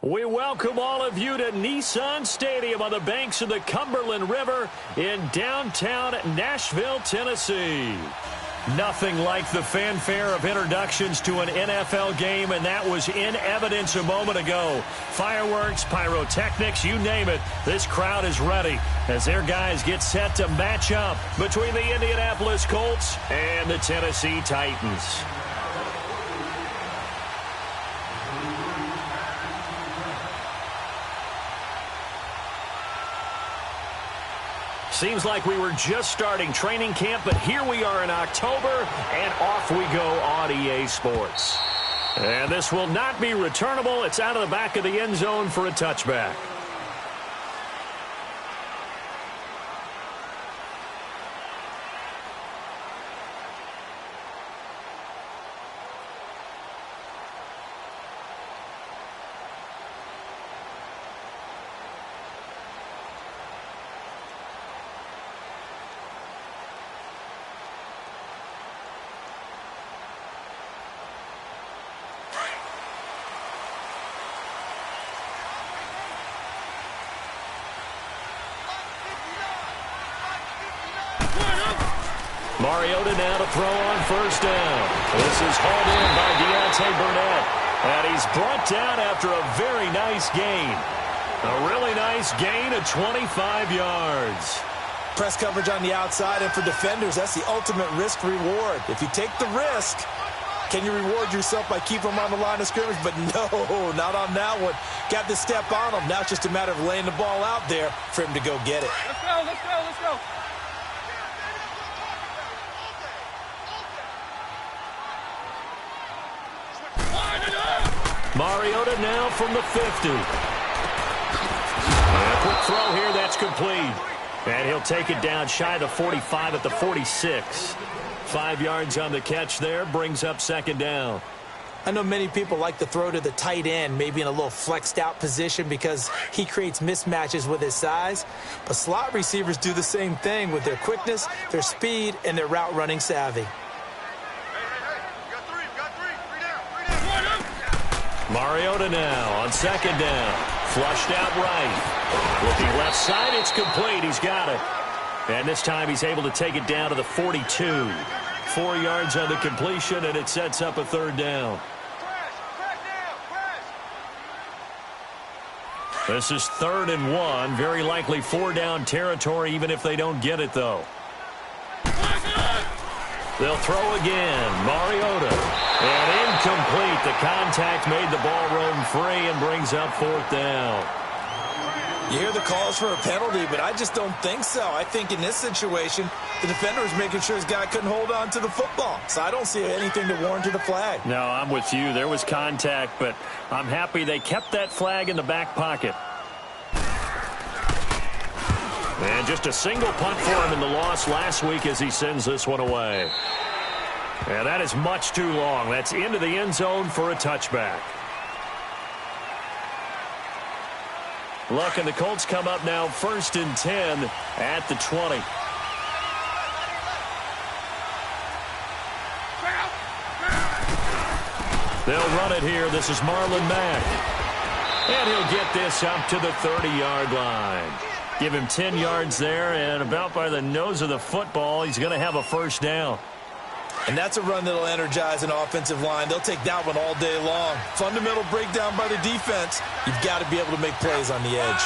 We welcome all of you to Nissan Stadium on the banks of the Cumberland River in downtown Nashville, Tennessee. Nothing like the fanfare of introductions to an NFL game, and that was in evidence a moment ago. Fireworks, pyrotechnics, you name it. This crowd is ready as their guys get set to match up between the Indianapolis Colts and the Tennessee Titans. Seems like we were just starting training camp, but here we are in October, and off we go on EA Sports. And this will not be returnable. It's out of the back of the end zone for a touchback. Mariota now to throw on first down. This is hauled in by Deontay Burnett. And he's brought down after a very nice gain. A really nice gain of 25 yards. Press coverage on the outside, and for defenders, that's the ultimate risk-reward. If you take the risk, can you reward yourself by keeping them on the line of scrimmage? But no, not on that one. Got the step on him. Now it's just a matter of laying the ball out there for him to go get it. Let's go, let's go, let's go. Mariota now from the 50. And a quick throw here, that's complete. And he'll take it down shy of the 45 at the 46. 5 yards on the catch there, brings up second down. I know many people like to throw to the tight end, maybe in a little flexed out position because he creates mismatches with his size. But slot receivers do the same thing with their quickness, their speed, and their route running savvy. Mariota now on second down. Flushed out right. Looking left side, it's complete. He's got it. And this time he's able to take it down to the 42. 4 yards on the completion, and it sets up a third down. This is 3rd and 1. Very likely 4-down territory, even if they don't get it, though. They'll throw again. Mariota. And incomplete. The contact made the ball roam free and brings up 4th down. You hear the calls for a penalty, but I just don't think so. I think in this situation, the defender was making sure his guy couldn't hold on to the football. So I don't see anything to warrant a flag. No, I'm with you. There was contact, but I'm happy they kept that flag in the back pocket. And just a single punt for him in the loss last week as he sends this one away. And that is much too long. That's into the end zone for a touchback. Look, and the Colts come up now 1st and 10 at the 20. They'll run it here. This is Marlon Mack. And he'll get this up to the 30-yard line. Give him 10 yards there, and about by the nose of the football, he's going to have a first down. And that's a run that'll energize an offensive line. They'll take that one all day long. Fundamental breakdown by the defense. You've got to be able to make plays on the edge.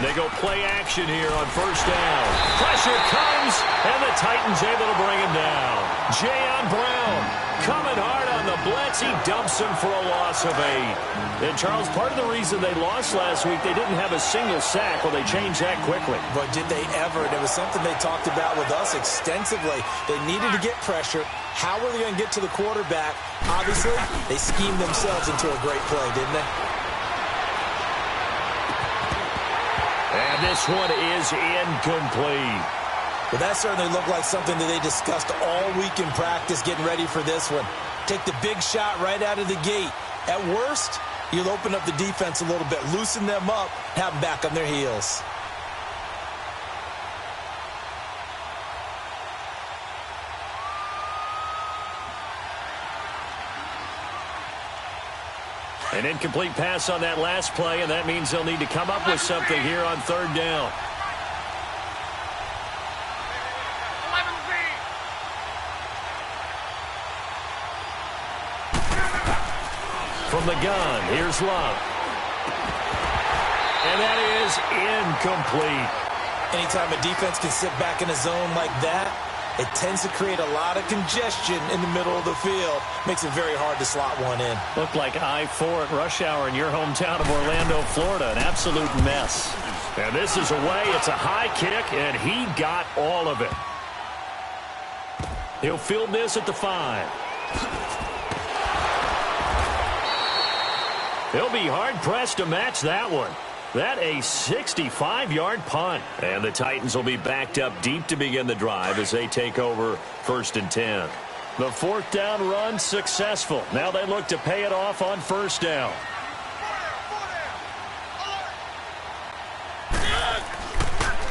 They go play action here on first down. Pressure comes, and the Titans able to bring him down. Jayon Brown coming hard on the blitz. He dumps him for a loss of 8. And, Charles, part of the reason they lost last week, they didn't have a single sack. Well, they changed that quickly. But did they ever? And it was something they talked about with us extensively. They needed to get pressure. How were they going to get to the quarterback? Obviously, they schemed themselves into a great play, didn't they? And this one is incomplete. Well, that certainly looked like something that they discussed all week in practice getting ready for this one. Take the big shot right out of the gate. At worst, you'll open up the defense a little bit, loosen them up, have them back on their heels. An incomplete pass on that last play, and that means they'll need to come up with something here on third down. From the gun, here's Love. And that is incomplete. Anytime a defense can sit back in a zone like that, it tends to create a lot of congestion in the middle of the field. Makes it very hard to slot one in. Looked like I-4 at rush hour in your hometown of Orlando, Florida. An absolute mess. And this is away. It's a high kick, and he got all of it. He'll field this at the 5. He'll be hard-pressed to match that one. That a 65-yard punt. And the Titans will be backed up deep to begin the drive as they take over 1st and 10. The 4th down run successful. Now they look to pay it off on 1st down.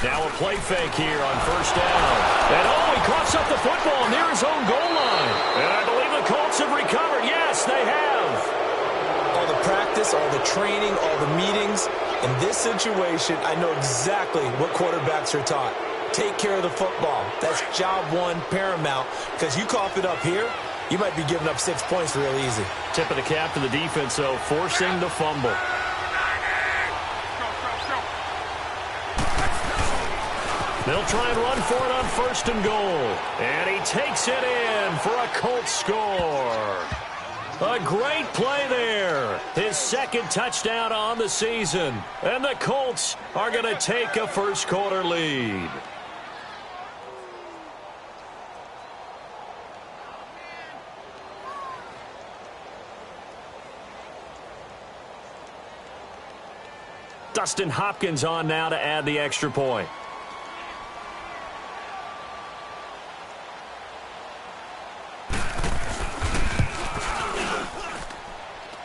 Now a play fake here on 1st down. And he coughs up the football near his own goal line. And I believe the Colts have recovered. Yes, they have. All the practice, all the training, all the meetings. In this situation, I know exactly what quarterbacks are taught. Take care of the football. That's job one, paramount. Because you cough it up here, you might be giving up 6 points real easy. Tip of the cap to the defense, though, forcing the fumble. They'll try and run for it on 1st and goal. And he takes it in for a Colts score. A great play there. His 2nd touchdown on the season. And the Colts are going to take a first-quarter lead. Dustin Hopkins on now to add the extra point.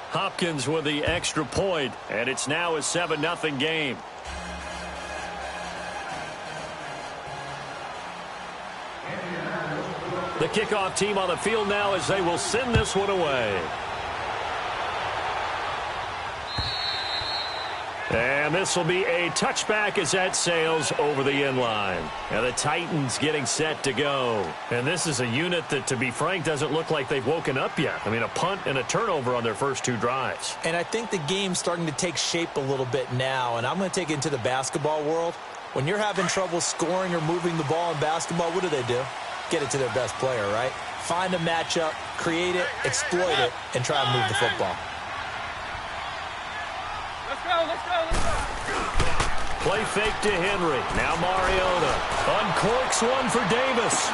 Hopkins with the extra point, and it's now a 7-0 game. The kickoff team on the field now as they will send this one away. And this will be a touchback as that sails over the end line. And the Titans getting set to go. And this is a unit that, to be frank, doesn't look like they've woken up yet. I mean, a punt and a turnover on their first 2 drives. And I think the game's starting to take shape a little bit now. And I'm going to take it into the basketball world. When you're having trouble scoring or moving the ball in basketball, what do? Get it to their best player, right? Find a matchup, create it, exploit it, and try and move the football. Let's go. Play fake to Henry. Now Mariota uncorks one for Davis.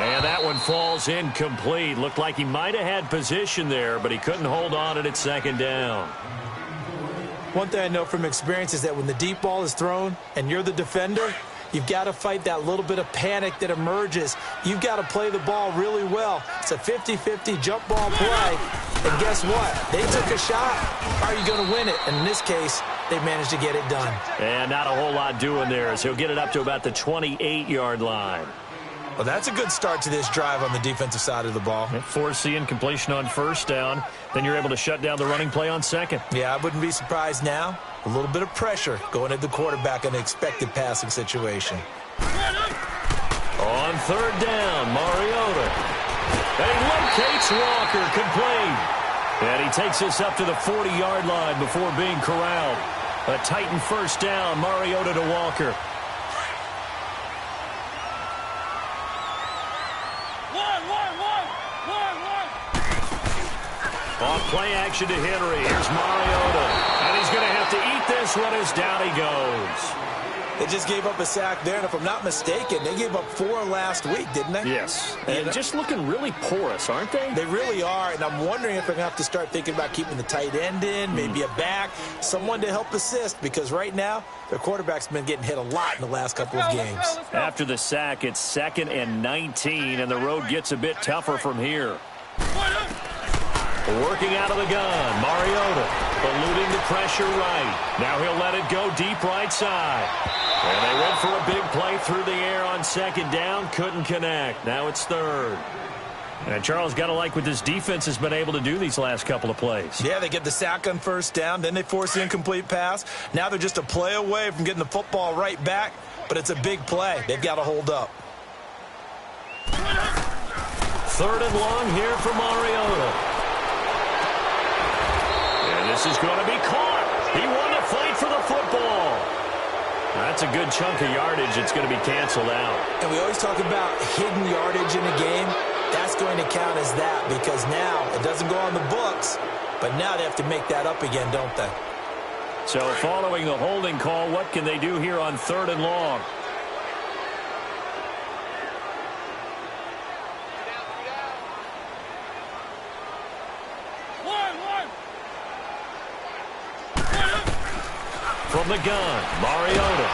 And that one falls incomplete. Looked like he might have had position there, but he couldn't hold on at 2nd down. One thing I know from experience is that when the deep ball is thrown and you're the defender, you've got to fight that little bit of panic that emerges. You've got to play the ball really well. It's a 50-50 jump ball play. And guess what? They took a shot. Are you going to win it? And in this case, they managed to get it done. And not a whole lot doing there as he'll get it up to about the 28-yard line. Well, that's a good start to this drive on the defensive side of the ball. Force the incompletion on 1st down. Then you're able to shut down the running play on 2nd. Yeah, I wouldn't be surprised now. A little bit of pressure going at the quarterback in an expected passing situation. On 3rd down, Mariota. And he locates Walker, complete. And he takes us up to the 40-yard line before being corralled. A Titan 1st down, Mariota to Walker. On play action to Henry. Here's Mariota. And he's going to have to eat this one as down he goes. They just gave up a sack there, and if I'm not mistaken, they gave up 4 last week, didn't they? Yes. And just looking really porous, aren't they? They really are, and I'm wondering if they're going to have to start thinking about keeping the tight end in, maybe a back, someone to help assist, because right now, their quarterback's been getting hit a lot in the last couple of games. Let's go. After the sack, it's 2nd and 19, and the road gets a bit tougher from here. Working out of the gun, Mariota eluding the pressure right. Now he'll let it go deep right side. And they went for a big play through the air on 2nd down. Couldn't connect. Now it's 3rd. And Charles, got to like what this defense has been able to do these last couple of plays. Yeah, they get the sack on first down, then they force the incomplete pass. Now they're just a play away from getting the football right back, but it's a big play. They've got to hold up. 3rd and long here for Mariota. And this is going to be caught. He won the fight for the football. That's a good chunk of yardage. It's going to be canceled out. And we always talk about hidden yardage in a game. That's going to count as that because now it doesn't go on the books, but now they have to make that up again, don't they? So following the holding call, what can they do here on 3rd and long? From the gun, Mariota.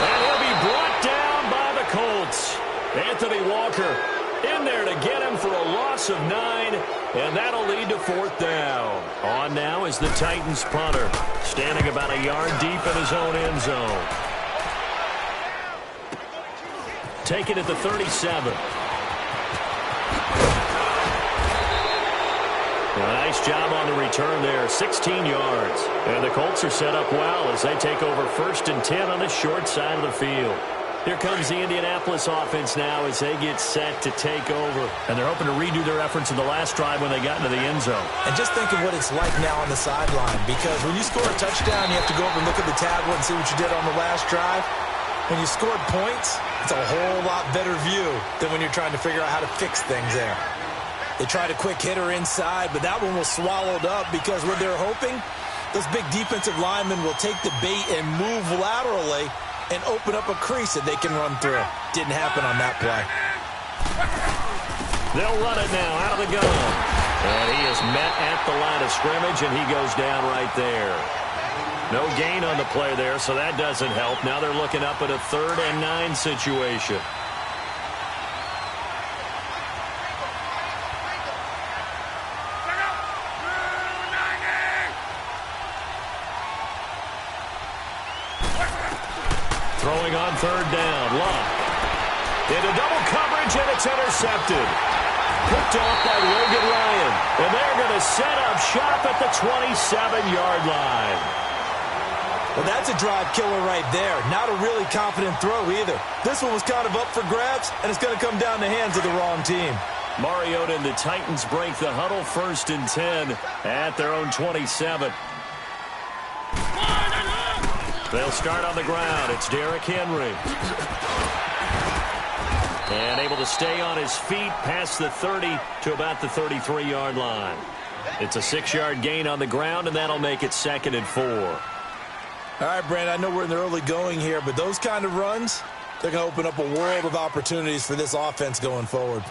And he'll be brought down by the Colts. Anthony Walker in there to get him for a loss of 9, and that'll lead to 4th down. On now is the Titans punter, standing about a yard deep in his own end zone. Take it at the 37. Nice job on the return there, 16 yards. And the Colts are set up well as they take over 1st and 10 on the short side of the field. Here comes the Indianapolis offense now as they get set to take over. And they're hoping to redo their efforts in the last drive when they got into the end zone. And just think of what it's like now on the sideline, because when you score a touchdown, you have to go over and look at the tablet and see what you did on the last drive. When you scored points, it's a whole lot better view than when you're trying to figure out how to fix things there. They tried a quick hitter inside, but that one was swallowed up because what they're hoping, those big defensive linemen will take the bait and move laterally and open up a crease that they can run through. Didn't happen on that play. They'll run it now out of the gun. And he is met at the line of scrimmage, and he goes down right there. No gain on the play there, so that doesn't help. Now they're looking up at a 3rd and 9 situation. Throwing on 3rd down. Luck. Into double coverage, and it's intercepted. Picked off by Logan Ryan. And they're going to set up shop at the 27-yard line. Well, that's a drive killer right there. Not a really confident throw either. This one was kind of up for grabs, and it's going to come down the hands of the wrong team. Mariota and the Titans break the huddle 1st and 10 at their own 27. They'll start on the ground. It's Derrick Henry. And able to stay on his feet past the 30 to about the 33-yard line. It's a 6-yard gain on the ground, and that'll make it 2nd and 4. All right, Brandon, I know we're in the early going here, but those kind of runs, they're going to open up a world of opportunities for this offense going forward.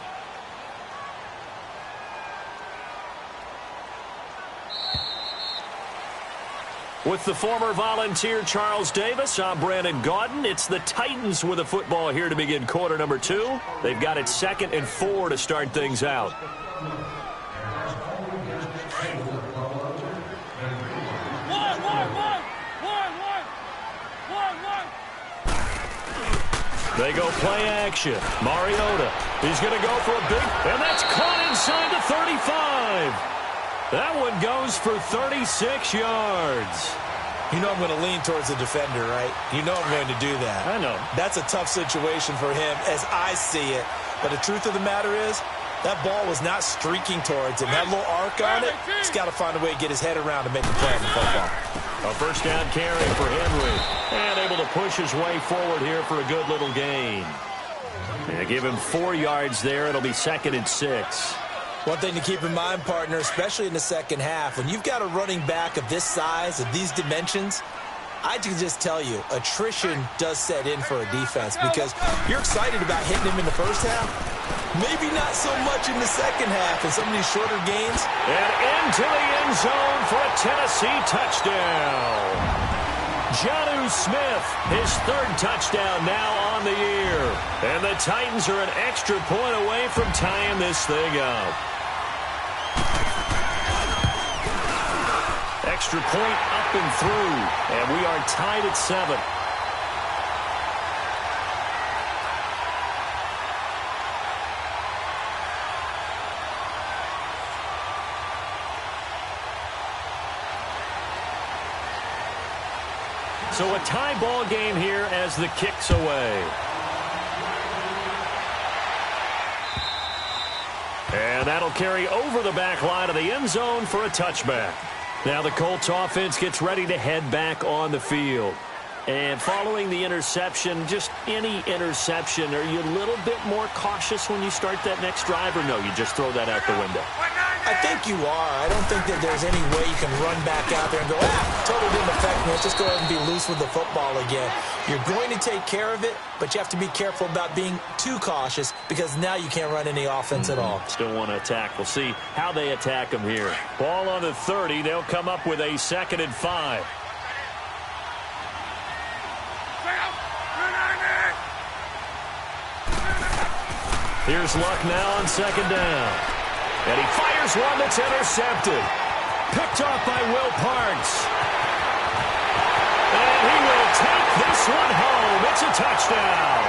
With the former Volunteer Charles Davis, I'm Brandon Gaudin. It's the Titans with the football here to begin quarter number 2. They've got it 2nd and 4 to start things out. They go play action. Mariota. He's going to go for a big, and that's caught inside the 35. That one goes for 36 yards. You know I'm going to lean towards the defender, right? You know I'm going to do that. I know. That's a tough situation for him as I see it. But the truth of the matter is, that ball was not streaking towards him. That little arc on it, he's got to find a way to get his head around to make the play on the football. A 1st down carry for Henry. And able to push his way forward here for a good little gain. And give him 4 yards there. It'll be 2nd and 6. One thing to keep in mind, partner, especially in the second half, when you've got a running back of this size, of these dimensions, I can just tell you, attrition does set in for a defense because you're excited about hitting him in the first half. Maybe not so much in the second half in some of these shorter gains. And into the end zone for a Tennessee touchdown. Jonnu Smith, his 3rd touchdown now on the year. And the Titans are an extra point away from tying this thing up. Extra point up and through, and we are tied at 7. So a tie ball game here as the kick's away. And that'll carry over the back line of the end zone for a touchback. Now the Colts offense gets ready to head back on the field. And following the interception, just any interception, are you a little bit more cautious when you start that next drive, or no, you just throw that out the window? I think you are. I don't think that there's any way you can run back out there and go, totally didn't affect me. Let's just go ahead and be loose with the football again. You're going to take care of it, but you have to be careful about being too cautious because now you can't run any offense at all. Still want to attack. We'll see how they attack them here. Ball on the 30. They'll come up with a 2nd and 5. Here's Luck now on 2nd down. And he fires one that's intercepted. Picked off by Will Parks. And he will take this one home. It's a touchdown.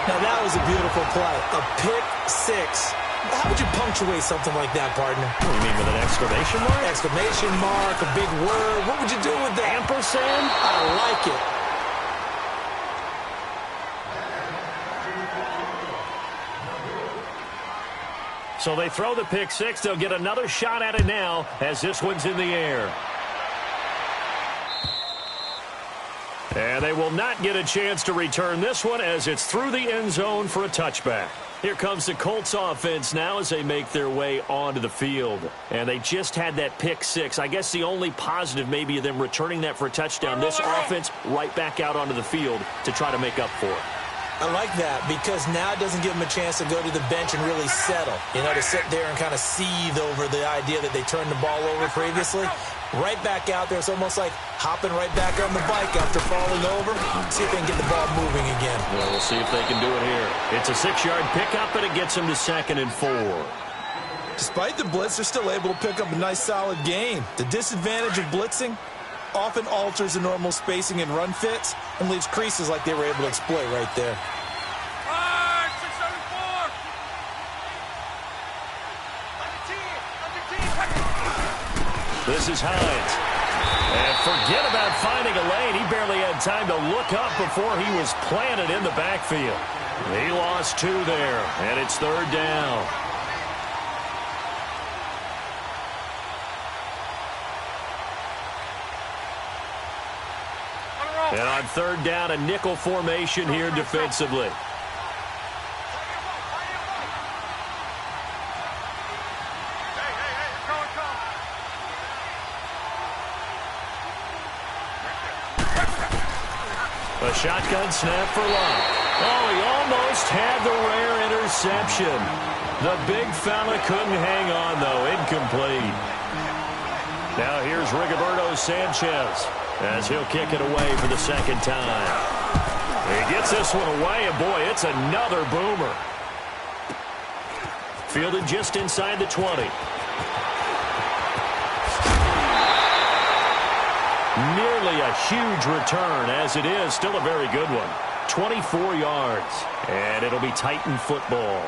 Now that was a beautiful play. A pick six. How would you punctuate something like that, partner? What do you mean, with an exclamation mark? Exclamation mark, a big word. What would you do with that? Ampersand? I like it. So they throw the pick six. They'll get another shot at it now as this one's in the air. And they will not get a chance to return this one as it's through the end zone for a touchback. Here comes the Colts offense now as they make their way onto the field. And they just had that pick six. I guess the only positive maybe of them returning that for a touchdown. This offense right back out onto the field to try to make up for it. I like that because now it doesn't give them a chance to go to the bench and really settle. You know, to sit there and kind of seethe over the idea that they turned the ball over previously. Right back out there. It's almost like hopping right back on the bike after falling over. See if they can get the ball moving again. Well, we'll see if they can do it here. It's a 6-yard pickup, and it gets them to 2nd and 4. Despite the blitz, they're still able to pick up a nice, solid gain. The disadvantage of blitzing often alters the normal spacing and run fits and leaves creases like they were able to exploit right there. This is Hines. And forget about finding a lane. He barely had time to look up before he was planted in the backfield. He lost 2 there, and it's 3rd down. And on 3rd down, a nickel formation here defensively. A shotgun snap for Luck. Oh, he almost had the rare interception. The big fella couldn't hang on, though. Incomplete. Now here's Rigoberto Sanchez as he'll kick it away for the 2nd time. He gets this one away, and boy, it's another boomer. Fielded just inside the 20. Nearly a huge return, as it is still a very good one. 24 yards, and it'll be Titan football.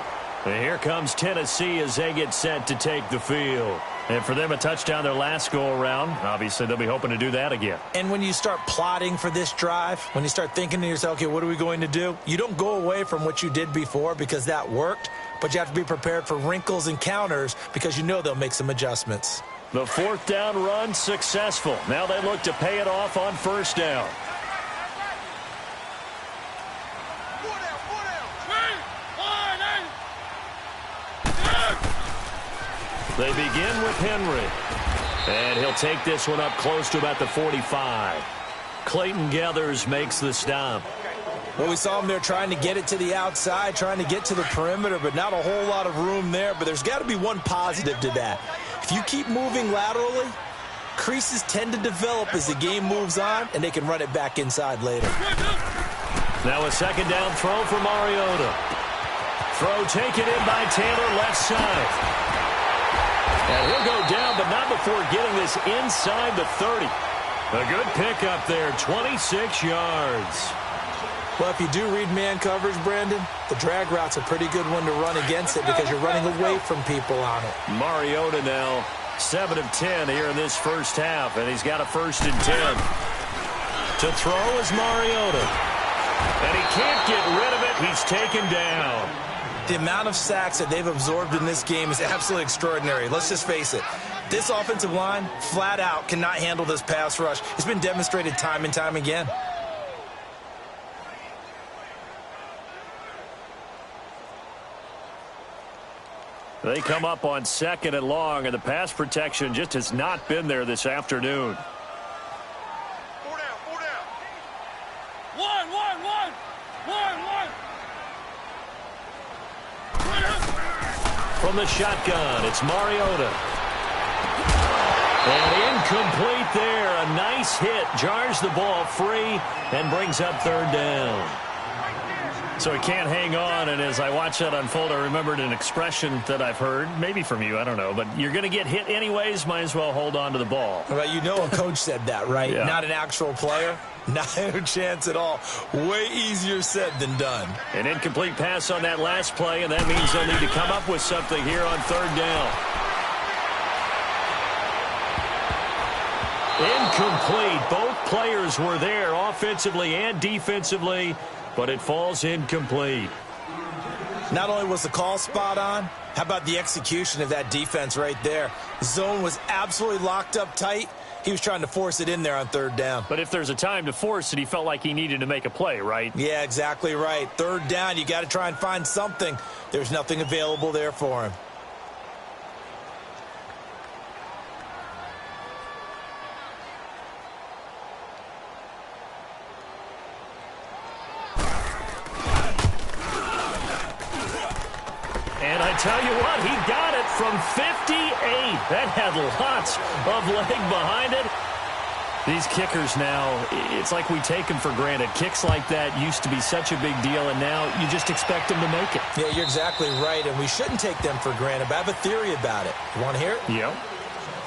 And here comes Tennessee as they get set to take the field. And for them, a touchdown their last go-around. Obviously, they'll be hoping to do that again. And when you start plotting for this drive, when you start thinking to yourself, okay, what are we going to do? You don't go away from what you did before because that worked, but you have to be prepared for wrinkles and counters because you know they'll make some adjustments. The 4th down run successful. Now they look to pay it off on 1st down. They begin with Henry. And he'll take this one up close to about the 45. Clayton Gathers makes the stop. Well, we saw him there trying to get it to the outside, trying to get to the perimeter, but not a whole lot of room there. But there's got to be one positive to that. If you keep moving laterally, creases tend to develop as the game moves on, and they can run it back inside later. Now a 2nd down throw for Mariota. Throw taken in by Taylor left side. And he'll go down, but not before getting this inside the 30. A good pickup there, 26 yards. Well, if you do read man coverage, Brandon, the drag route's a pretty good one to run against it because you're running away from people on it. Mariota now 7 of 10 here in this first half, and he's got a 1st and 10. To throw is Mariota. And he can't get rid of it. He's taken down. The amount of sacks that they've absorbed in this game is absolutely extraordinary. Let's just face it. This offensive line, flat out, cannot handle this pass rush. It's been demonstrated time and time again. They come up on 2nd and long, and the pass protection just has not been there this afternoon. 4 down, 4 down. 1, 1, 1. 1, 1. From the shotgun, it's Mariota. And incomplete there. A nice hit. Jars the ball free and brings up 3rd down. So he can't hang on, and as I watch that unfold, I remembered an expression that I've heard, maybe from you, I don't know, but you're going to get hit anyways, might as well hold on to the ball. Well, you know a coach said that, right? Yeah. Not an actual player. Not a chance at all. Way easier said than done. An incomplete pass on that last play, and that means they'll need to come up with something here on 3rd down. Incomplete. Both players were there offensively and defensively, but it falls incomplete. Not only was the call spot on, how about the execution of that defense right there? Zone was absolutely locked up tight. He was trying to force it in there on 3rd down. But if there's a time to force it, he felt like he needed to make a play, right? Yeah, exactly right. 3rd down, you got to try and find something. There's nothing available there for him. And I tell you what, he got it from 58. That had lots of leg behind it. These kickers now, it's like we take them for granted. Kicks like that used to be such a big deal, and now you just expect them to make it. Yeah, you're exactly right, and we shouldn't take them for granted, but I have a theory about it. You want to hear it? Yep.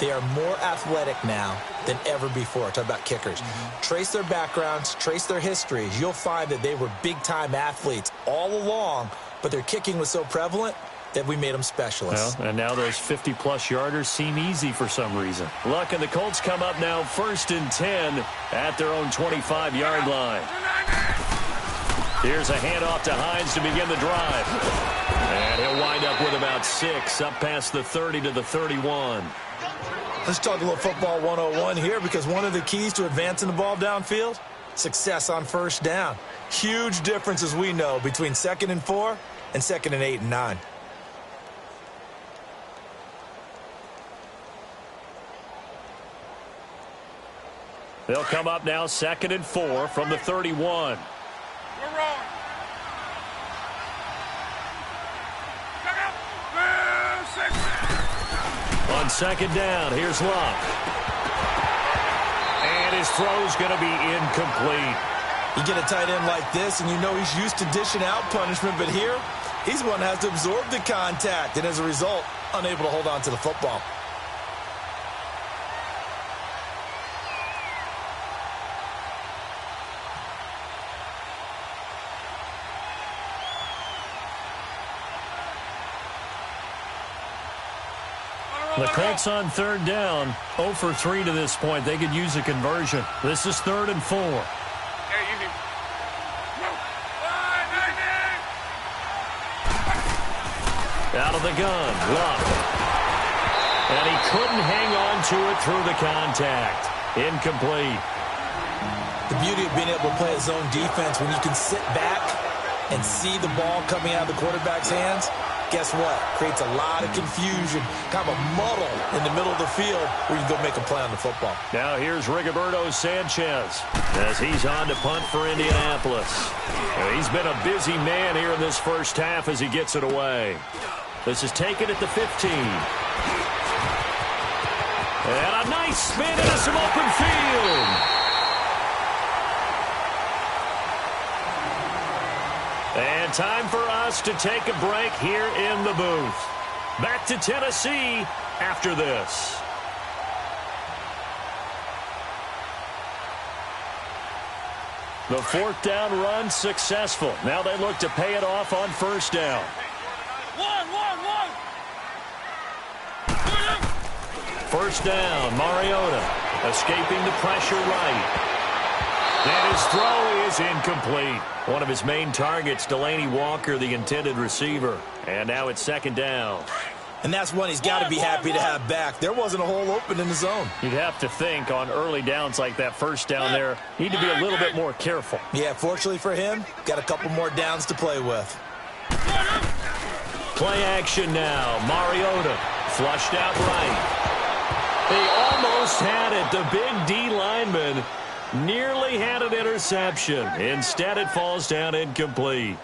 They are more athletic now than ever before. Talk about kickers. Trace their backgrounds, trace their histories. You'll find that they were big-time athletes all along, but their kicking was so prevalent that we made them specialists. Well, and now those 50-plus yarders seem easy for some reason. Look, and the Colts come up now 1st and 10 at their own 25-yard line. Here's a handoff to Hines to begin the drive. And he'll wind up with about 6, up past the 30 to the 31. Let's talk a little football 101 here, because one of the keys to advancing the ball downfield, success on 1st down. Huge difference, as we know, between 2nd and 4 and 2nd and 8 and 9. They'll come up now 2nd and 4 from the 31. We're wrong. On 2nd down, here's Luck. And his throw's going to be incomplete. You get a tight end like this, and you know he's used to dishing out punishment, but here, he's one that has to absorb the contact, and as a result, unable to hold on to the football. The Colts on 3rd down, 0 for 3 to this point. They could use a conversion. This is 3rd and 4. Out of the gun, Luck. And he couldn't hang on to it through the contact. Incomplete. The beauty of being able to play a zone defense, when you can sit back and see the ball coming out of the quarterback's hands, guess what? Creates a lot of confusion, kind of a muddle in the middle of the field where you can go make a play on the football. Now here's Rigoberto Sanchez as he's on to punt for Indianapolis. Well, he's been a busy man here in this first half as he gets it away. This is taken at the 15. And a nice spin into some open field. And time for us to take a break here in the booth. Back to Tennessee after this. The 4th down run successful. Now they look to pay it off on 1st down. First down, Mariota escaping the pressure right. And his throw is incomplete. One of his main targets, Delaney Walker, the intended receiver. And now it's second down. And that's one he's got to be happy to have back. There wasn't a hole open in the zone. You'd have to think on early downs like that first down there, need to be a little bit more careful. Yeah, fortunately for him, got a couple more downs to play with. Play action now. Mariota flushed out right. They almost had it. The big D lineman nearly had an interception. Instead, it falls down incomplete.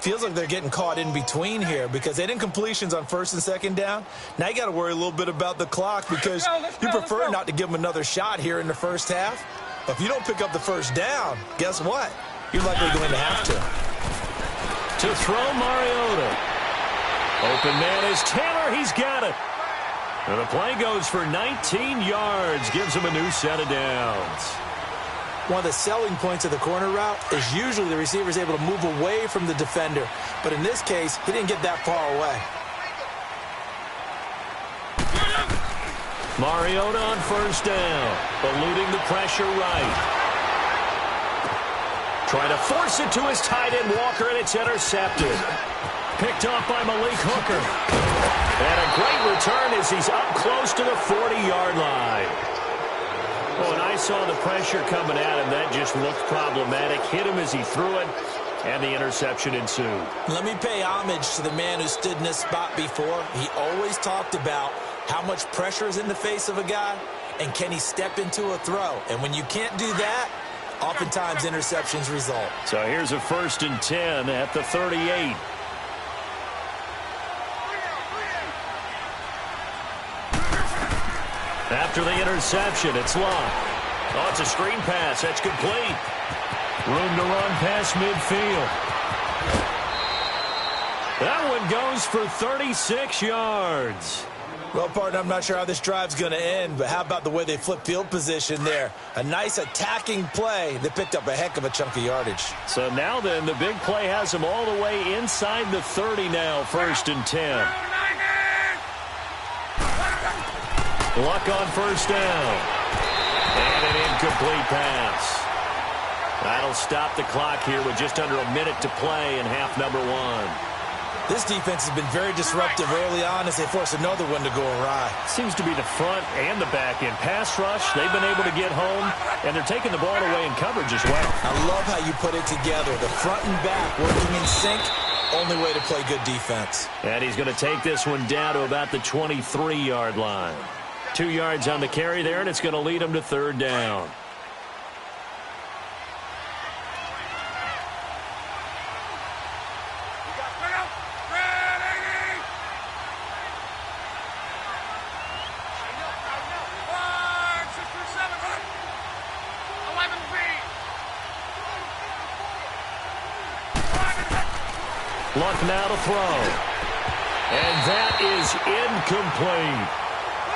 Feels like they're getting caught in between here because they didn't incompletions on first and second down. Now you got to worry a little bit about the clock because you prefer not to give them another shot here in the first half. But if you don't pick up the first down, guess what? You're likely going to have to. To throw Mariota. Open man is Taylor. He's got it. And the play goes for 19 yards. Gives him a new set of downs. One of the selling points of the corner route is usually the receiver is able to move away from the defender. But in this case, he didn't get that far away. Mariota on first down. Eluding the pressure right. Trying to force it to his tight end, Walker, and it's intercepted. Picked off by Malik Hooker. And a great return as he's up close to the 40-yard line. Oh, and I saw the pressure coming at him. That just looked problematic. Hit him as he threw it, and the interception ensued. Let me pay homage to the man who stood in this spot before. He always talked about how much pressure is in the face of a guy, and can he step into a throw. And when you can't do that, oftentimes interceptions result. So here's a 1st and 10 at the 38. After the interception, it's locked. Oh, it's a screen pass. That's complete. Room to run past midfield. That one goes for 36 yards. Well, partner, I'm not sure how this drive's going to end, but how about the way they flip field position there? A nice attacking play. They picked up a heck of a chunk of yardage. So now then, the big play has them all the way inside the 30 now, 1st and 10. Luck on first down. And an incomplete pass. That'll stop the clock here with just under a minute to play in half number 1. This defense has been very disruptive early on as they force another one to go awry. Seems to be the front and the back end. Pass rush, they've been able to get home, and they're taking the ball away in coverage as well. I love how you put it together. The front and back working in sync. Only way to play good defense. And he's going to take this one down to about the 23-yard line. 2 yards on the carry there, and it's going to lead him to 3rd down. Luck now to throw. And that is incomplete.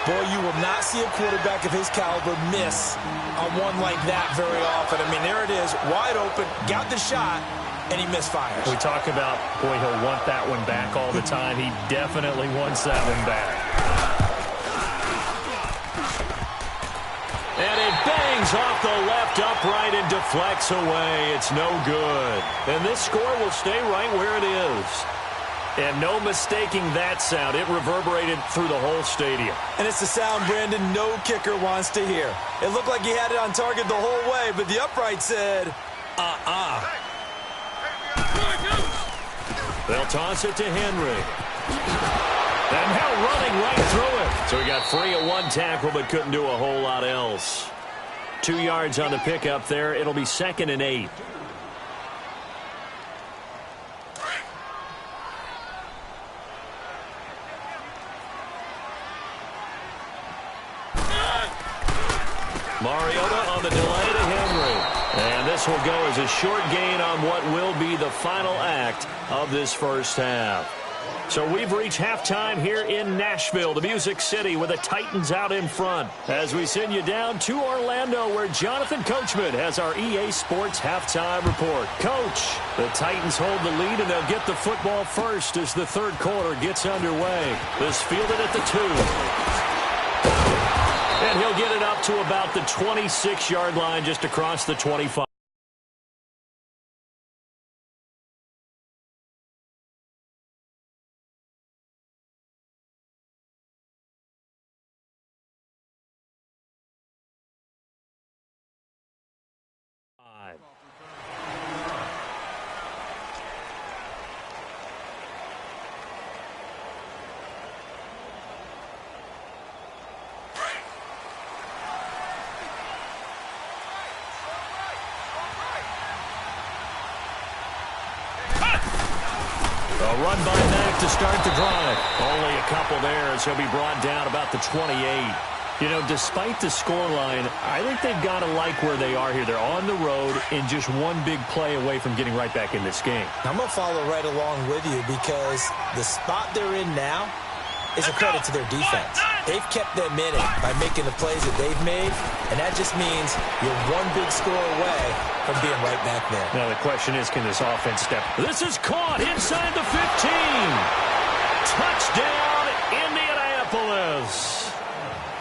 Boy, you will not see a quarterback of his caliber miss on one like that very often. I mean, there it is, wide open, got the shot, and he misfires. We talk about, boy, he'll want that one back all the time. He definitely wants that one back. And it bangs off the left upright and deflects away. It's no good. And this score will stay right where it is. And no mistaking that sound. It reverberated through the whole stadium. And it's the sound, Brandon, no kicker wants to hear. It looked like he had it on target the whole way, but the upright said, They'll toss it to Henry. And now running right through it. So he got free of one tackle, but couldn't do a whole lot else. 2 yards on the pickup there. It'll be 2nd and 8. Mariota on the delay to Henry. And this will go as a short gain on what will be the final act of this first half. So we've reached halftime here in Nashville, the Music City, with the Titans out in front. As we send you down to Orlando, where Jonathan Coachman has our EA Sports halftime report. Coach, the Titans hold the lead, and they'll get the football first as the third quarter gets underway. This fielded at the 2. And he'll get it up to about the 26-yard line, just across the 25. A run by Mack to start the drive. Only a couple there as he'll be brought down about the 28. You know, despite the scoreline, I think they've got to like where they are here. They're on the road and just one big play away from getting right back in this game. I'm going to follow right along with you because the spot they're in now is a credit to their defense. They've kept them in it by making the plays that they've made, and that just means you're one big score away from being right back there. Now the question is, can this offense step? This is caught inside the 15. Touchdown, Indianapolis.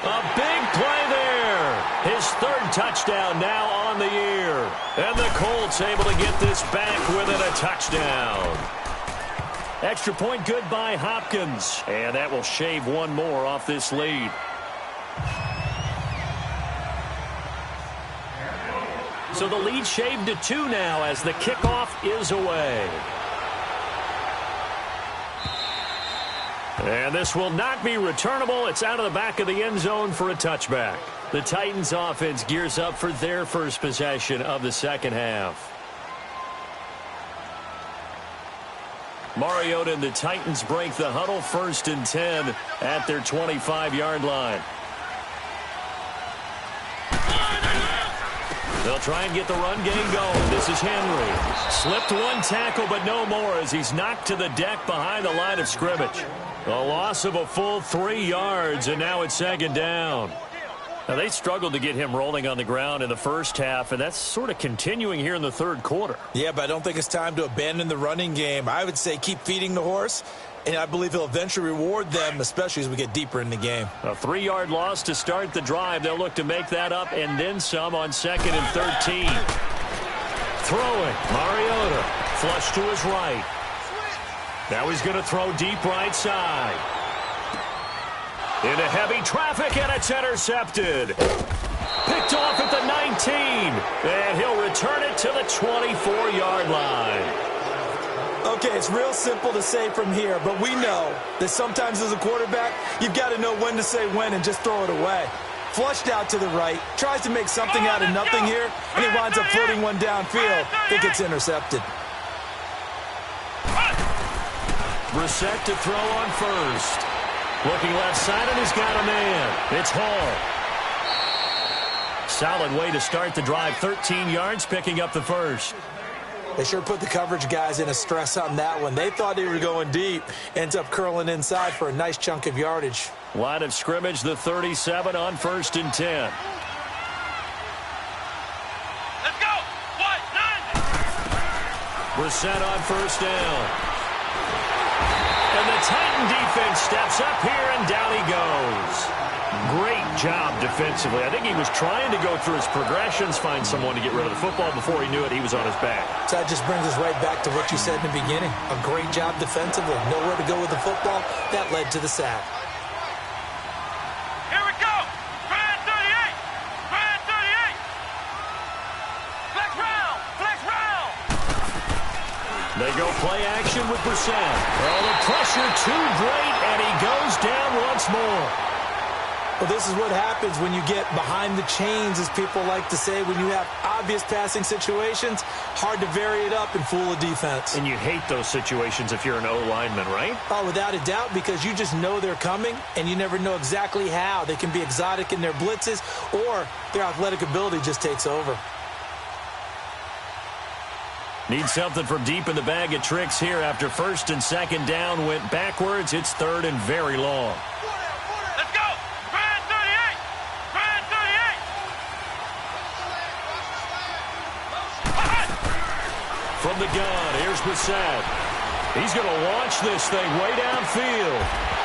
A big play there. His third touchdown now on the year. And the Colts able to get this back within a touchdown. Extra point good by Hopkins. And that will shave one more off this lead. So the lead shaved to 2 now as the kickoff is away. And this will not be returnable. It's out of the back of the end zone for a touchback. The Titans offense gears up for their first possession of the second half. Mariota and the Titans break the huddle, 1st and 10 at their 25-yard line. They'll try and get the run game going. This is Henry. Slipped one tackle, but no more as he's knocked to the deck behind the line of scrimmage. A loss of a full 3 yards, and now it's 2nd down. Now, they struggled to get him rolling on the ground in the first half, and that's sort of continuing here in the third quarter. Yeah, but I don't think it's time to abandon the running game. I would say keep feeding the horse, and I believe he'll eventually reward them, especially as we get deeper in the game. A 3-yard loss to start the drive. They'll look to make that up and then some on 2nd and 13. Throwing. Mariota. Flush to his right. Now he's going to throw deep right side. Into heavy traffic, and it's intercepted. Picked off at the 19. And he'll return it to the 24-yard line. Okay, it's real simple to say from here, but we know that sometimes as a quarterback, you've got to know when to say when and just throw it away. Flushed out to the right, tries to make something out of nothing here, and he winds up floating one downfield that gets intercepted. Brissett to throw on first. Looking left side, and he's got a man. It's Hall. Solid way to start the drive. 13 yards, picking up the first. They sure put the coverage guys in a stress on that one. They thought they were going deep. Ends up curling inside for a nice chunk of yardage. Line of scrimmage, the 37 on 1st and 10. Let's go. What? 9. Brissett on 1st down. And the Titan defense steps up here, and down he goes. Great job defensively. I think he was trying to go through his progressions, find someone to get rid of the football. Before he knew it, he was on his back. So that just brings us right back to what you said in the beginning. A great job defensively. Nowhere to go with the football. That led to the sack. Here we go. Brand 38. Brand 38. Flex round. Flex round. They go play action with Brissett. Oh, the pressure too great, and he goes down once more. Well, this is what happens when you get behind the chains, as people like to say. When you have obvious passing situations, hard to vary it up and fool a defense. And you hate those situations if you're an O-lineman, right? Oh, without a doubt, because you just know they're coming, and you never know exactly how. They can be exotic in their blitzes, or their athletic ability just takes over. Need something from deep in the bag of tricks here after 1st and 2nd down went backwards. It's 3rd and very long. Let's go. Brand 38. Brand 38. From the gun, here's Brissett. He's going to launch this thing way downfield.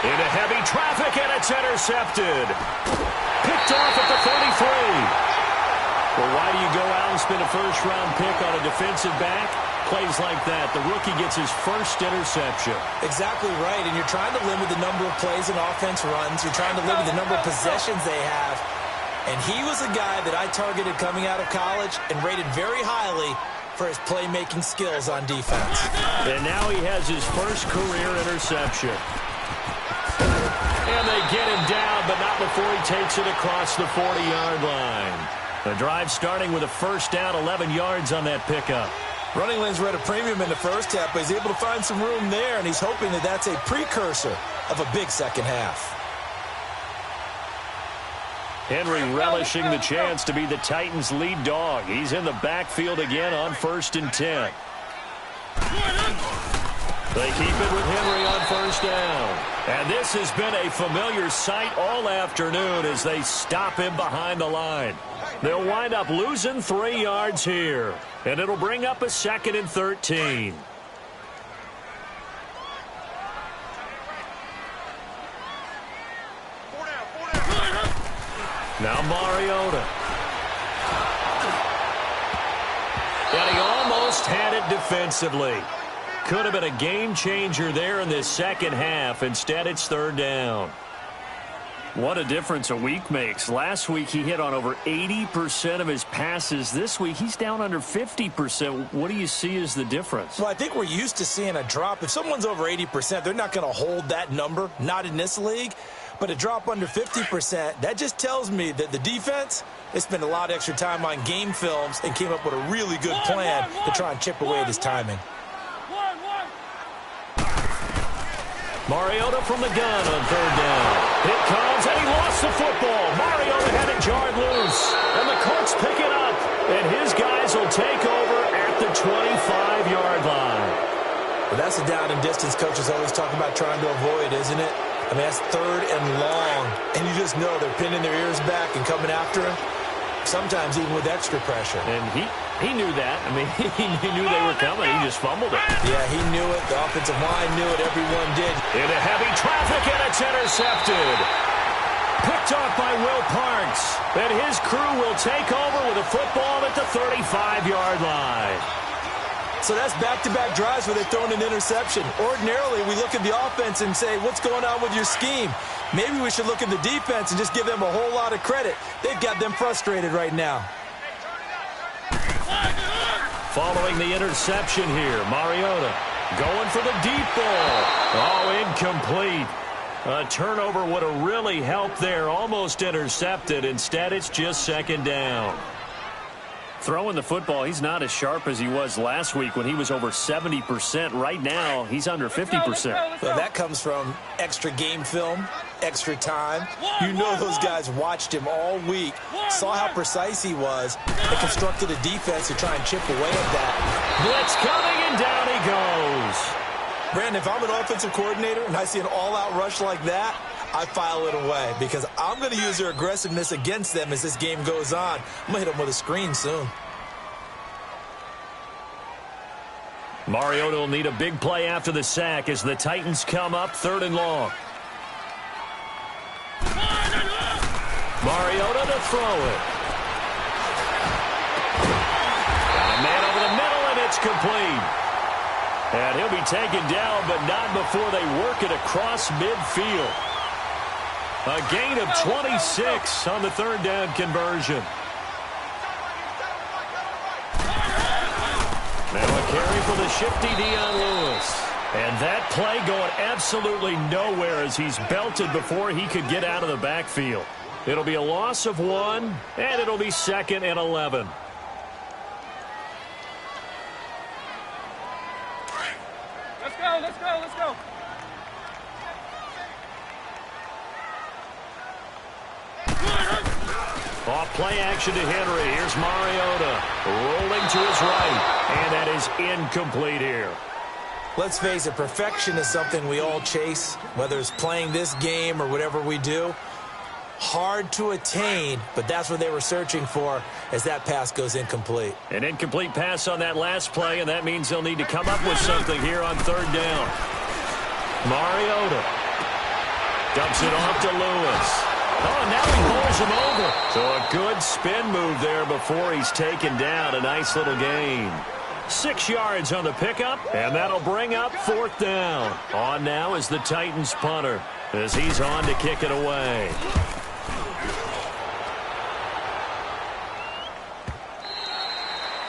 Into heavy traffic, and it's intercepted. Picked picked off at the 33. Well, why do you go out and spend a first-round pick on a defensive back? Plays like that. The rookie gets his first interception. Exactly right, and you're trying to limit the number of plays and offense runs. You're trying to limit the number of possessions they have. And he was a guy that I targeted coming out of college and rated very highly for his playmaking skills on defense. And now he has his first career interception. And they get him down, but not before he takes it across the 40-yard line. The drive starting with a first down, 11 yards on that pickup. Running lanes were at a premium in the first half, but he's able to find some room there, and he's hoping that that's a precursor of a big second half. Henry relishing the chance to be the Titans' lead dog. He's in the backfield again on 1st and 10. They keep it with Henry on first down. And this has been a familiar sight all afternoon as they stop him behind the line. They'll wind up losing 3 yards here. And it'll bring up a 2nd and 13. Now Mariota. And he almost had it defensively. Could have been a game changer there in this second half. Instead, it's 3rd down. What a difference a week makes. Last week, he hit on over 80% of his passes. This week, he's down under 50%. What do you see as the difference? Well, I think we're used to seeing a drop. If someone's over 80%, they're not going to hold that number, not in this league. But a drop under 50%, that just tells me that the defense, they spent a lot of extra time on game films and came up with a really good plan to try and chip away at his timing. Mariota from the gun on 3rd down. It comes, and he lost the football. Mariota had it jarred loose, and the Colts pick it up. And his guys will take over at the 25-yard line. Well, that's the down and distance coaches always talk about trying to avoid, isn't it? I mean, that's 3rd and long, and you just know they're pinning their ears back and coming after him, sometimes even with extra pressure. And he knew that. I mean, he knew they were coming. He just fumbled it. Yeah, he knew it. The offensive line knew it. Everyone did. Into heavy traffic, and it's intercepted. Picked off by Will Parks. And his crew will take over with a football at the 35-yard line. So that's back-to-back drives where they're throwing an interception. Ordinarily, we look at the offense and say, what's going on with your scheme? Maybe we should look at the defense and just give them a whole lot of credit. They've got them frustrated right now. Following the interception here, Mariota going for the deep ball. Oh, incomplete. A turnover would have really helped there. Almost intercepted. Instead, it's just 2nd down. Throwing the football, he's not as sharp as he was last week when he was over 70%. Right now, he's under 50%. Well, that comes from extra game film, extra time. You know those guys watched him all week, saw how precise he was, and constructed a defense to try and chip away at that. Blitz coming, and down he goes. Brandon, if I'm an offensive coordinator and I see an all-out rush like that, I file it away because I'm going to use their aggressiveness against them as this game goes on. I'm going to hit them with a screen soon. Mariota will need a big play after the sack as the Titans come up 3rd and long. Mariota to throw it. Got a man over the middle, and it's complete. And he'll be taken down, but not before they work it across midfield. A gain of 26 on the 3rd down conversion. Now a carry for the shifty Dion Lewis. And that play going absolutely nowhere as he's belted before he could get out of the backfield. It'll be a loss of 1, and it'll be 2nd and 11. Let's go, let's go, let's go. Off play action to Henry. Here's Mariota rolling to his right, and that is incomplete here. Let's face it, perfection is something we all chase, whether it's playing this game or whatever we do. Hard to attain, but that's what they were searching for as that pass goes incomplete. An incomplete pass on that last play, and that means they'll need to come up with something here on 3rd down. Mariota dumps it off to Lewis. Oh, and now he bowls him over. So a good spin move there before he's taken down. A nice little gain. 6 yards on the pickup, and that'll bring up 4th down. On now is the Titans punter as he's on to kick it away.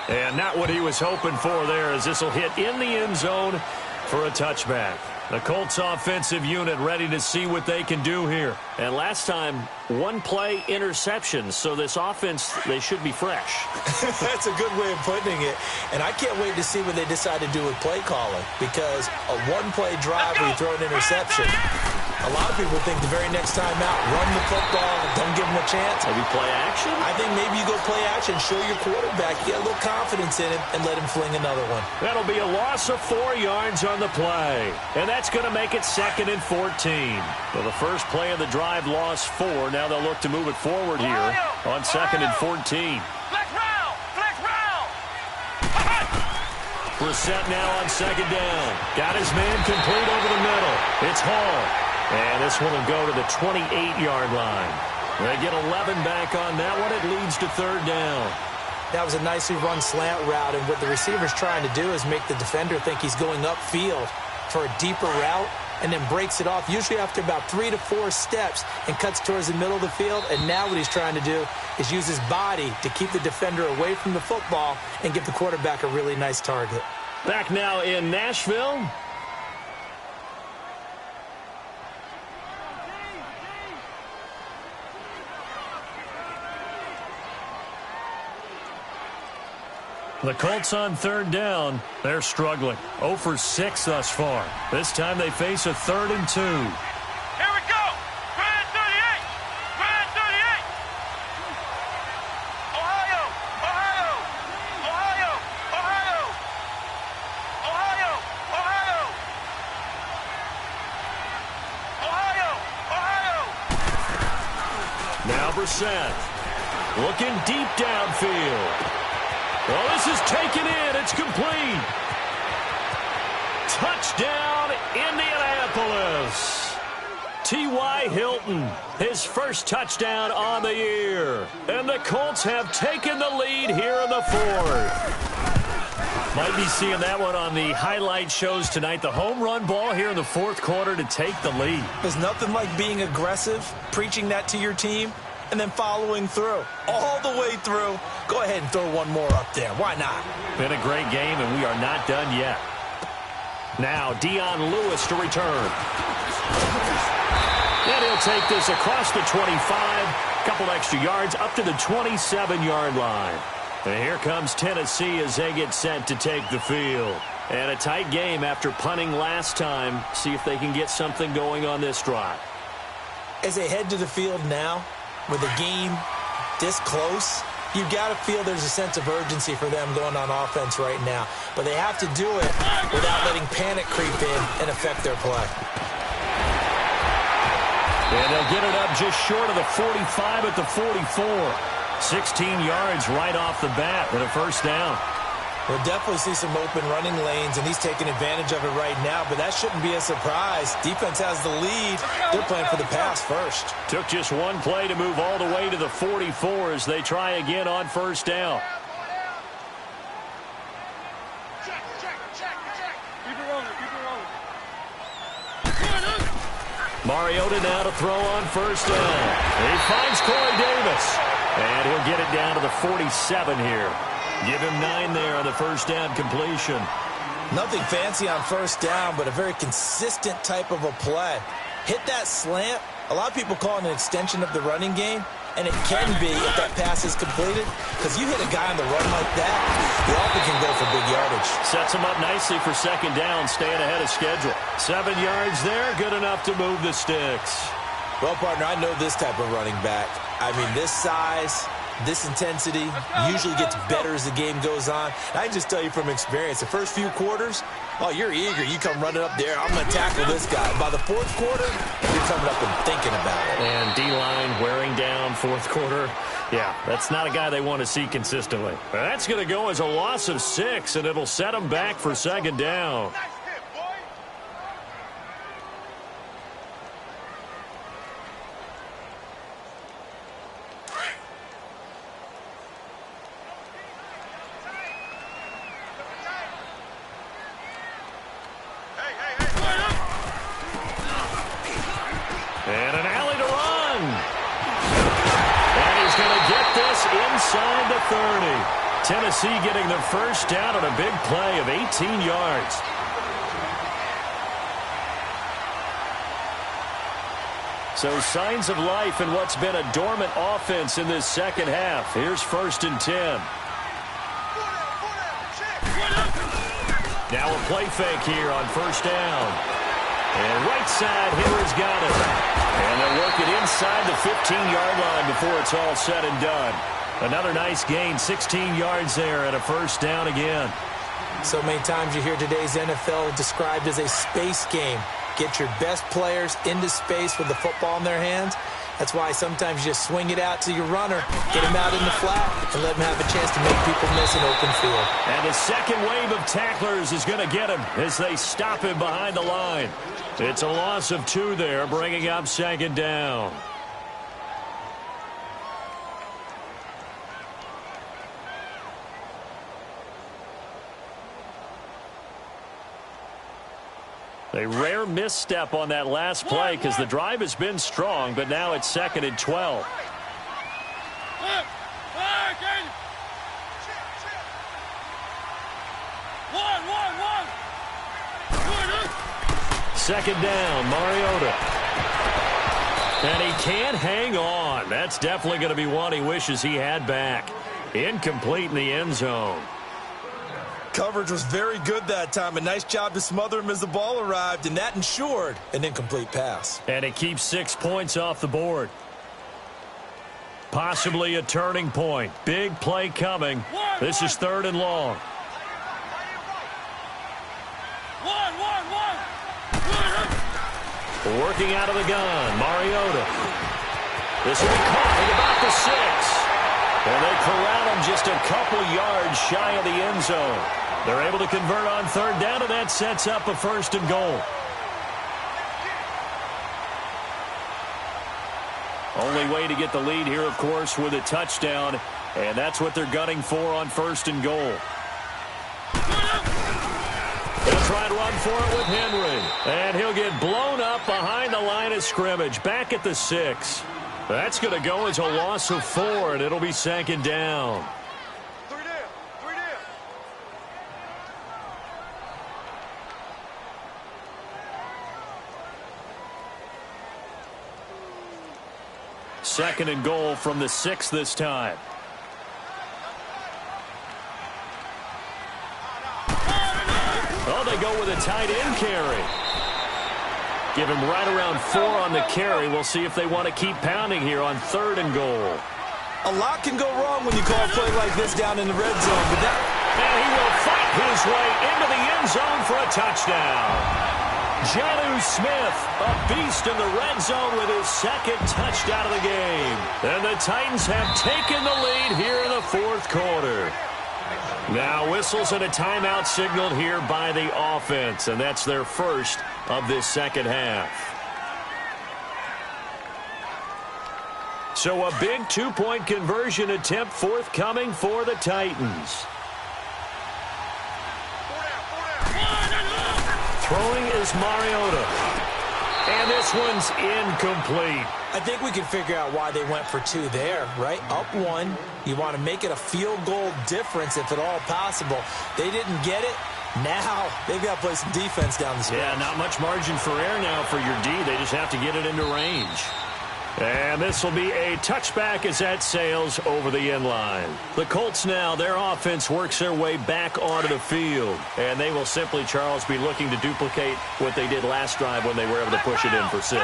And not what he was hoping for there, as this will hit in the end zone for a touchback. The Colts offensive unit ready to see what they can do here. And last time, 1-play interception. So this offense, they should be fresh. That's a good way of putting it. And I can't wait to see what they decide to do with play calling. Because a 1-play drive where you throw an interception, a lot of people think the very next time out, run the football, don't give them a chance. Maybe play action? I think maybe you go play action, show your quarterback, get a little confidence in him, and let him fling another one. That'll be a loss of 4 yards on the play. And that's going to make it 2nd and 14. Well, the first play of the drive lost 4. Now they'll look to move it forward here on 2nd and 14. Flex round! Flex round! Brissett now on 2nd down. Got his man complete over the middle. It's Hall. And this one will go to the 28-yard line. They get 11 back on that one. It leads to 3rd down. That was a nicely run slant route, and what the receiver's trying to do is make the defender think he's going upfield for a deeper route, and then breaks it off, usually after about 3 to 4 steps, and cuts towards the middle of the field. And now what he's trying to do is use his body to keep the defender away from the football and give the quarterback a really nice target. Back now in Nashville. The Colts on 3rd down. They're struggling. 0 for 6 thus far. This time they face a 3rd and 2. Here we go! Grand 38! Grand 38! Ohio! Ohio! Ohio! Ohio! Ohio! Ohio! Ohio! Ohio! Now Brissett looking deep downfield. Well, this is taken in. It's complete. Touchdown, Indianapolis. T.Y. Hilton, his first touchdown on the year. And the Colts have taken the lead here in the 4th. Might be seeing that one on the highlight shows tonight. The home run ball here in the 4th quarter to take the lead. There's nothing like being aggressive, preaching that to your team, and then following through. All the way through. Go ahead and throw one more up there. Why not? Been a great game, and we are not done yet. Now, Dion Lewis to return. And he'll take this across the 25. Couple extra yards up to the 27-yard line. And here comes Tennessee as they get set to take the field. And a tight game after punting last time. See if they can get something going on this drive. As they head to the field now, with the game this close, you've got to feel there's a sense of urgency for them going on offense right now. But they have to do it without letting panic creep in and affect their play. And they'll get it up just short of the 45 at the 44. 16 yards right off the bat and a 1st down. We'll definitely see some open running lanes, and he's taking advantage of it right now, but that shouldn't be a surprise. Defense has the lead. They're playing for the pass first. Took just one play to move all the way to the 44 as they try again on 1st down. Check. Keep it rolling. Mariota now to throw on 1st down. He finds Corey Davis. And he'll get it down to the 47 here. Give him 9 there on the 1st down completion. Nothing fancy on 1st down, but a very consistent type of a play. Hit that slant. A lot of people call it an extension of the running game, and it can be if that pass is completed, because you hit a guy on the run like that, he often can go for big yardage. Sets him up nicely for 2nd down, staying ahead of schedule. 7 yards there, good enough to move the sticks. Well, partner, I know this type of running back. I mean, this size, this intensity usually gets better as the game goes on. And I can just tell you from experience, the first few quarters, oh, you're eager. You come running up there, I'm going to tackle this guy. By the 4th quarter, you're coming up and thinking about it. And D-line wearing down 4th quarter. Yeah, that's not a guy they want to see consistently. That's going to go as a loss of 6, and it'll set them back for 2nd down. And an alley to run. And he's going to get this inside the 30. Tennessee getting the first down on a big play of 18 yards. So signs of life in what's been a dormant offense in this second half. Here's 1st and 10. Now a play fake here on 1st down. And right side, Henry's got it. And they'll work it inside the 15-yard line before it's all said and done. Another nice gain, 16 yards there and a 1st down again. So many times you hear today's NFL described as a space game. Get your best players into space with the football in their hands. That's why sometimes you just swing it out to your runner, get him out in the flat, and let him have a chance to make people miss an open field. And the second wave of tacklers is going to get him as they stop him behind the line. It's a loss of 2 there, bringing up 2nd down. A rare misstep on that last play because the drive has been strong, but now it's 2nd and 12. Second down, Mariota. And he can't hang on. That's definitely going to be one he wishes he had back. Incomplete in the end zone. Coverage was very good that time. A nice job to smother him as the ball arrived, and that ensured an incomplete pass. And it keeps 6 points off the board. Possibly a turning point. Big play coming. This is 3rd and long. Working out of the gun, Mariota. This will be caught at about the 6. And they corral him just a couple yards shy of the end zone. They're able to convert on 3rd down, and that sets up a 1st and goal. Only way to get the lead here, of course, with a touchdown, and that's what they're gunning for on 1st and goal. They'll try to run for it with Henry, and he'll get blown up behind the line of scrimmage, back at the 6. That's going to go as a loss of 4, and it'll be 2nd down. 3 down. 3 down. Second and goal from the 6 this time. Oh, they go with a tight end carry. Give him right around 4 on the carry. We'll see if they want to keep pounding here on 3rd and goal. A lot can go wrong when you call a play like this down in the red zone. But and he will fight his way into the end zone for a touchdown. Jonnu Smith, a beast in the red zone with his 2nd touchdown of the game. And the Titans have taken the lead here in the 4th quarter. Now whistles and a timeout signaled here by the offense, and that's their first of this second half. So a big 2-point conversion attempt forthcoming for the Titans. Throwing is Mariota. And this one's incomplete. I think we can figure out why they went for 2 there, right? Up 1. You want to make it a field goal difference if at all possible. They didn't get it. Now they've got to play some defense down the stretch. Yeah, not much margin for error now for your D. They just have to get it into range. And this will be a touchback as that sails over the end line. The Colts now, their offense works their way back onto the field. And they will simply, Charles, be looking to duplicate what they did last drive when they were able to push it in for 6.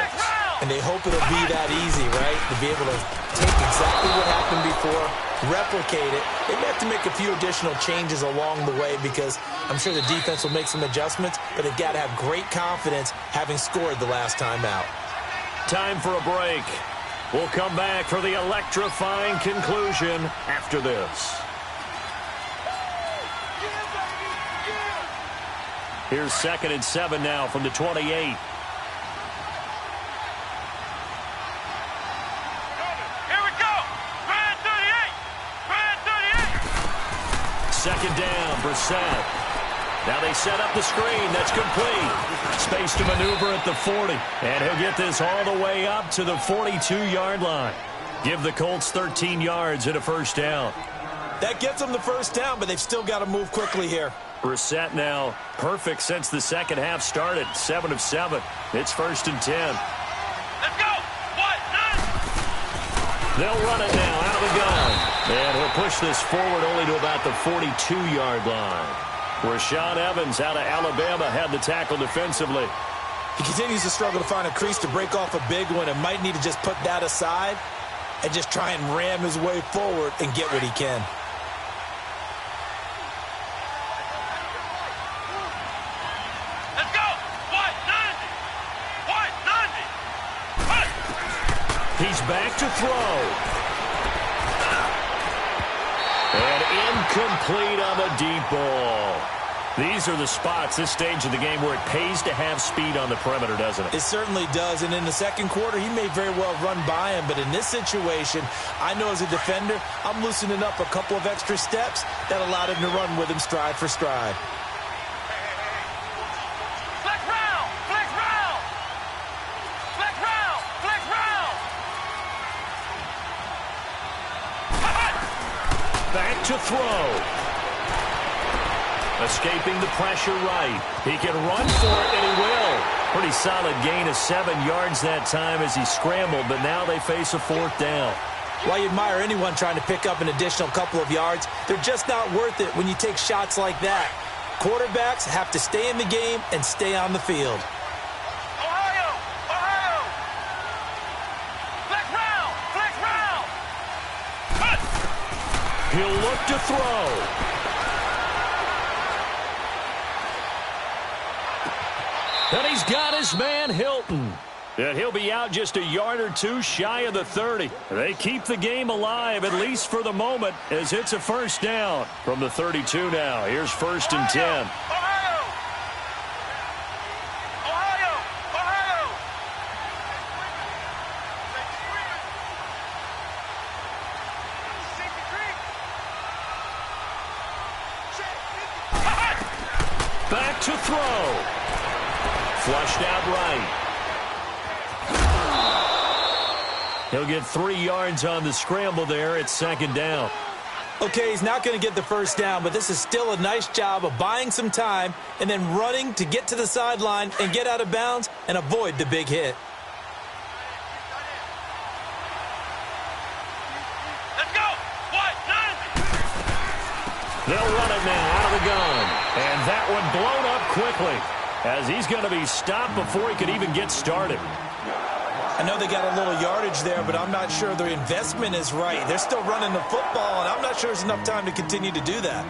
And they hope it'll be that easy, right? To be able to take exactly what happened before, replicate it. They may have to make a few additional changes along the way because I'm sure the defense will make some adjustments, but they've got to have great confidence having scored the last time out. Time for a break. We'll come back for the electrifying conclusion after this. Here's 2nd and 7 now from the 28. Here we go. 38. 38. 2nd down, Brissett. Now they set up the screen. That's complete. Space to maneuver at the 40. And he'll get this all the way up to the 42-yard line. Give the Colts 13 yards and a first down. That gets them the first down, but they've still got to move quickly here. Brissett now perfect since the second half started. 7 of 7. It's 1st and 10. Let's go. What? None. They'll run it now out of the gun. And he'll push this forward only to about the 42-yard line. Rashaan Evans out of Alabama had the tackle defensively. He continues to struggle to find a crease to break off a big one and might need to just put that aside and just try and ram his way forward and get what he can. Let's go. What? None. What? None. What? He's back to throw. And incomplete on the deep ball. These are the spots, this stage of the game, where it pays to have speed on the perimeter, doesn't it? It certainly does, and in the second quarter, he may very well run by him, but in this situation, I know as a defender, I'm loosening up a couple of extra steps that allowed him to run with him stride for stride. Flex round. Flex round. Flex round. Flex round. Back to throw. Escaping the pressure right. He can run for it, and he will. Pretty solid gain of 7 yards that time as he scrambled, but now they face a 4th down. While you admire anyone trying to pick up an additional couple of yards, they're just not worth it when you take shots like that. Quarterbacks have to stay in the game and stay on the field. Ohio. Ohio. Flex round. Flex round. Cut. He'll look to throw. And he's got his man Hilton. And he'll be out just a yard or two shy of the 30. They keep the game alive, at least for the moment, as it's a first down from the 32 now. Here's 1st and 10. Ohio. Ohio. Ohio. Back to throw. Flushed out right. He'll get 3 yards on the scramble there. It's 2nd down. Okay, he's not going to get the first down, but this is still a nice job of buying some time and then running to get to the sideline and get out of bounds and avoid the big hit. Let's go. What? None. They'll run it now out of the gun. And that one blown up quickly, as he's going to be stopped before he could even get started. I know they got a little yardage there, but I'm not sure their investment is right. They're still running the football, and I'm not sure there's enough time to continue to do that.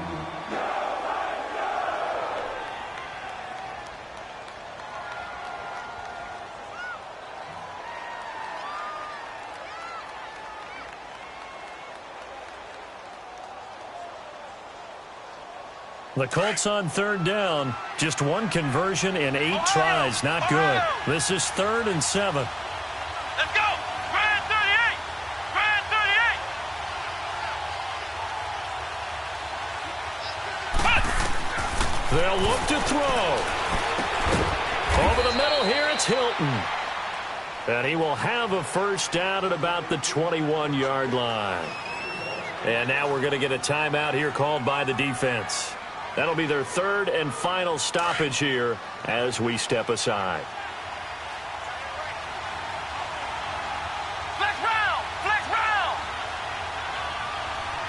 The Colts on 3rd down. Just 1 conversion in 8 tries. Not good. This is 3rd and 7. Let's go. Grand 38. Grand 38. Cut. They'll look to throw. Over the middle here, it's Hilton. And he will have a first down at about the 21-yard line. And now we're going to get a timeout here called by the defense. That'll be their 3rd and final stoppage here as we step aside. Flex round. Flex round.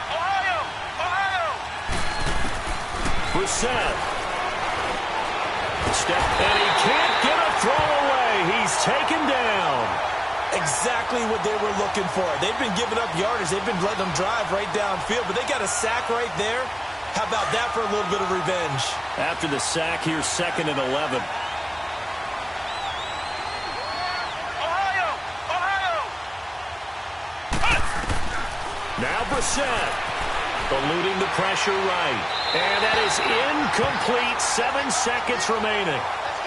Ohio. Ohio. Brissett. Step, and he can't get a throw away. He's taken down. Exactly what they were looking for. They've been giving up yardage. They've been letting them drive right downfield, but they got a sack right there. How about that for a little bit of revenge? After the sack, here's 2nd and 11. Ohio. Ohio. Now Brissett. Eluding the pressure right. And that is incomplete. 7 seconds remaining.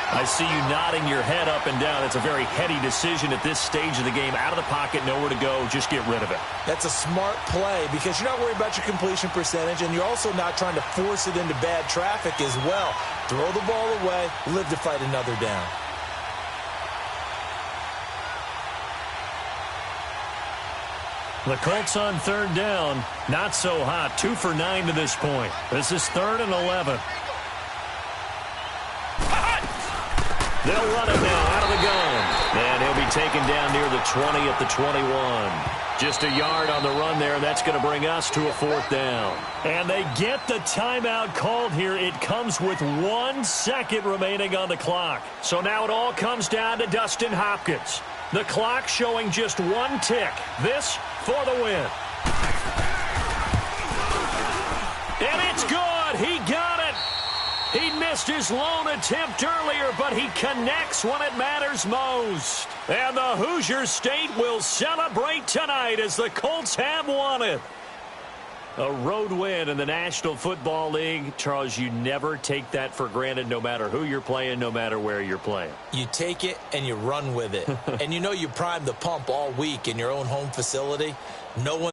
I see you nodding your head up and down. It's a very heady decision at this stage of the game. Out of the pocket, nowhere to go. Just get rid of it. That's a smart play because you're not worried about your completion percentage, and you're also not trying to force it into bad traffic as well. Throw the ball away, live to fight another down. The Colts on third down. Not so hot. 2 for 9 to this point. This is 3rd and 11. They'll run it now out of the gun. And he'll be taken down near the 20 at the 21. Just a yard on the run there. That's going to bring us to a 4th down. And they get the timeout called here. It comes with 1 second remaining on the clock. So now it all comes down to Dustin Hopkins. The clock showing just 1 tick. This for the win. And it's good. He got it. He missed his lone attempt earlier, but he connects when it matters most. And the Hoosier State will celebrate tonight as the Colts have won it. A road win in the National Football League. Charles, you never take that for granted, no matter who you're playing, no matter where you're playing. You take it and you run with it. And you know you primed the pump all week in your own home facility. No one